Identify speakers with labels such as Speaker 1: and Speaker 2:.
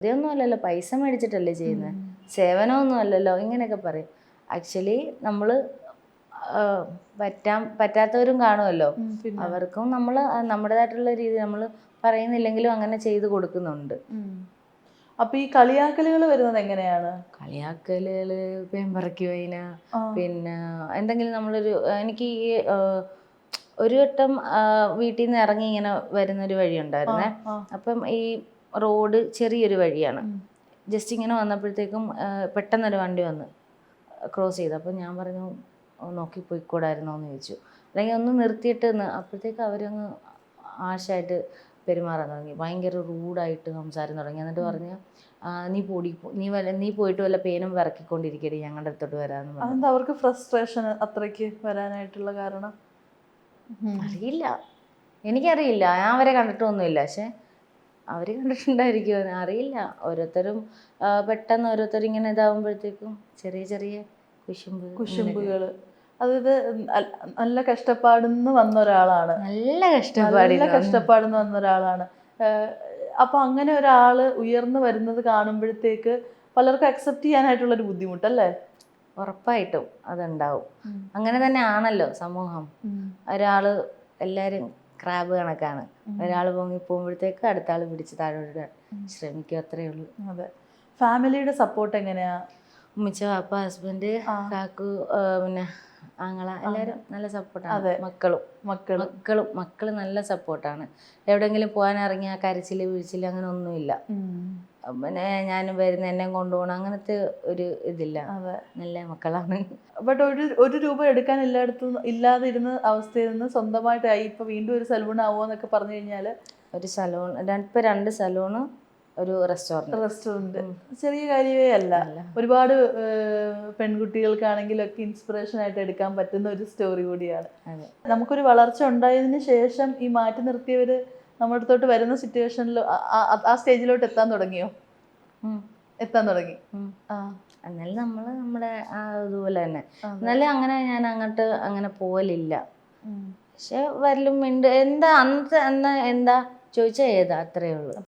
Speaker 1: ഇതൊന്നും അല്ലല്ലോ, പൈസ മേടിച്ചിട്ടല്ലേ ചെയ്യുന്നത്, സേവനമൊന്നും അല്ലല്ലോ, ഇങ്ങനെയൊക്കെ പറയും. ആക്ച്വലി നമ്മൾ പറ്റാത്തവരും കാണുമല്ലോ, അവർക്കും നമ്മൾ നമ്മുടേതായിട്ടുള്ള രീതി നമ്മൾ പറയുന്നില്ലെങ്കിലും അങ്ങനെ ചെയ്ത് കൊടുക്കുന്നുണ്ട്.
Speaker 2: അപ്പൊ ഈ കളിയാക്കലുകൾ വരുന്നത് എങ്ങനെയാണ്?
Speaker 1: കളിയാക്കലുകൾ പേമ്പറക്കി വൈന, പിന്നെ എന്തെങ്കിലും നമ്മളൊരു എനിക്ക് ഈ ഒരു വട്ടം വീട്ടിൽ നിന്ന് ഇറങ്ങി ഇങ്ങനെ വരുന്നൊരു വഴി ഉണ്ടായിരുന്നേ. അപ്പം ഈ റോഡ് ചെറിയൊരു വഴിയാണ്. ജസ്റ്റ് ഇങ്ങനെ വന്നപ്പോഴത്തേക്കും പെട്ടെന്നൊരു വണ്ടി വന്ന് ക്രോസ് ചെയ്തു. അപ്പം ഞാൻ പറഞ്ഞു നോക്കി പോയിക്കൂടായിരുന്നോ എന്ന് ചോദിച്ചു. അല്ലെങ്കിൽ ഒന്ന് നിർത്തിയിട്ട് അപ്പോഴത്തേക്ക് അവരങ്ങ് ആശായിട്ട് പെരുമാറാൻ തുടങ്ങി, ഭയങ്കര റൂഡായിട്ട് സംസാരം തുടങ്ങി. എന്നിട്ട് പറഞ്ഞു നീ പോയിട്ട് വല്ല പേനും വിറക്കിക്കൊണ്ടിരിക്കടി, ഞങ്ങളുടെ അടുത്തോട്ട് വരാമെന്ന് പറഞ്ഞു.
Speaker 2: അതെന്താ അവർക്ക് ഫ്രസ്ട്രേഷൻ അത്രയ്ക്ക് വരാനായിട്ടുള്ള കാരണം?
Speaker 1: അറിയില്ല, എനിക്കറിയില്ല, ഞാൻ അവരെ കണ്ടിട്ടൊന്നുമില്ല. പക്ഷെ അവർ കണ്ടിട്ടുണ്ടായിരിക്കും, അറിയില്ല. ഓരോരുത്തരും പെട്ടെന്ന് ഓരോരുത്തരും ഇങ്ങനെ ഇതാവുമ്പോഴത്തേക്കും ചെറിയ ചെറിയ
Speaker 2: കുശുമ്പുകൾ. അതായത് നല്ല കഷ്ടപ്പാടുന്ന് വന്ന ഒരാളാണ്,
Speaker 1: നല്ല
Speaker 2: കഷ്ടപ്പാടുന്ന് വന്ന ഒരാളാണ്. അപ്പൊ അങ്ങനെ ഒരാള് ഉയർന്നു വരുന്നത് കാണുമ്പോഴത്തേക്ക് പലർക്കും അക്സെപ്റ്റ് ചെയ്യാനായിട്ടുള്ളൊരു ബുദ്ധിമുട്ടല്ലേ?
Speaker 1: ഉറപ്പായിട്ടും അതുണ്ടാവും. അങ്ങനെ തന്നെ ആണല്ലോ സമൂഹം. ഒരാള് എല്ലാവരും ക്രാബ് കണക്കാണ്. ഒരാൾ പൊങ്ങി പോകുമ്പോഴത്തേക്ക് അടുത്ത ആൾ പിടിച്ച് താഴോട്ട് ശ്രമിക്കും, അത്രേ ഉള്ളൂ.
Speaker 2: അതെ. ഫാമിലിയുടെ സപ്പോർട്ട് എങ്ങനെയാ?
Speaker 1: ഉമ്മച്ച, വാപ്പ, ഹസ്ബൻഡ്, കാക്കു, പിന്നെ ആങ്ങള, എല്ലാവരും നല്ല സപ്പോർട്ടാണ്. മക്കള് നല്ല സപ്പോർട്ടാണ്. എവിടെയെങ്കിലും പോകാൻ ഇറങ്ങിയ കരച്ചില് വീഴ്ചില് അങ്ങനെ ഒന്നുമില്ല. പിന്നെ ഞാനും വരുന്ന എന്നെ കൊണ്ടുപോകണം അങ്ങനത്തെ ഒരു ഇതില്ല. നല്ല മക്കളാണ്.
Speaker 2: ബട്ട് ഒരു രൂപ എടുക്കാൻ ഇല്ലാതെ ഇരുന്ന അവസ്ഥയിൽ നിന്ന് സ്വന്തമായിട്ടായി ഇപ്പൊ വീണ്ടും ഒരു സലൂൺ ആവുമെന്നൊക്കെ പറഞ്ഞു കഴിഞ്ഞാല്,
Speaker 1: ഒരു സലൂൺ, ഇപ്പൊ 2 സലൂണ്, ഒരു റെസ്റ്റോറൻറ്റ്
Speaker 2: ചെറിയ കാര്യമേ അല്ല. ഒരുപാട് പെൺകുട്ടികൾക്കാണെങ്കിലൊക്കെ ഇൻസ്പിറേഷൻ ആയിട്ട് എടുക്കാൻ പറ്റുന്ന ഒരു സ്റ്റോറി കൂടിയാണ്. നമുക്കൊരു വളർച്ച ഉണ്ടായതിനു ശേഷം ഈ മാറ്റി നിർത്തിയവര് നമ്മുടെ അടുത്തോട്ട് വരുന്ന സിറ്റുവേഷനിൽ ആ സ്റ്റേജിലോട്ട് എത്താൻ തുടങ്ങി.
Speaker 1: എന്നാലും നമ്മള് നമ്മുടെ ഇതുപോലെ തന്നെ. എന്നാലും അങ്ങനെ ഞാൻ അങ്ങോട്ട് അങ്ങനെ പോവലില്ല. പക്ഷെ വരലും എന്താ അന്നത്തെ എന്താ ചോദിച്ചാൽ ഏതാ, അത്രേ ഉള്ളൂ.